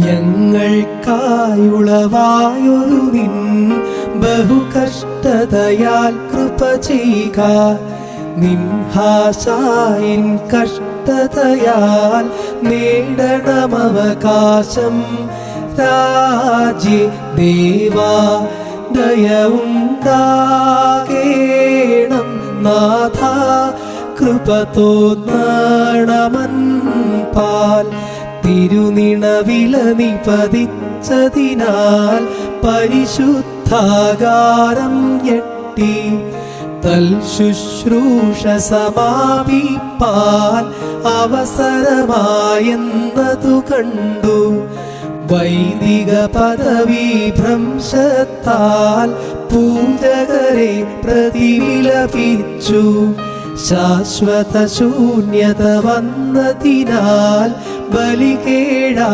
ഞങ്ങൾക്കായുളവായൊരു നിൻ ബഹുകഷ്ടതയാൽ കൃപ ചെയ്യുക. നിൻഹാസായിൻ കഷ്ടതയാൽ നേടണമവകാശം. രാജ്യ ദേവാ ദയവുണ്ടാകേണം നാഥ. കൃപ തോന്നണമൻപാൽ തിരുനിണവില നിപതിച്ചതിനാൽ പരിശുദ്ധാകാരം ഞെട്ടി തൽശുശ്രൂഷ സമാപിപ്പാൻ അവസരമായെന്നതു കണ്ടു. വൈദിക പദവി ഭ്രംശത്താൽ പൂജകരെ പ്രതിവിലപിച്ചു. ശാശ്വത ശൂന്യത വന്നതിനാൽ ബലികേടാ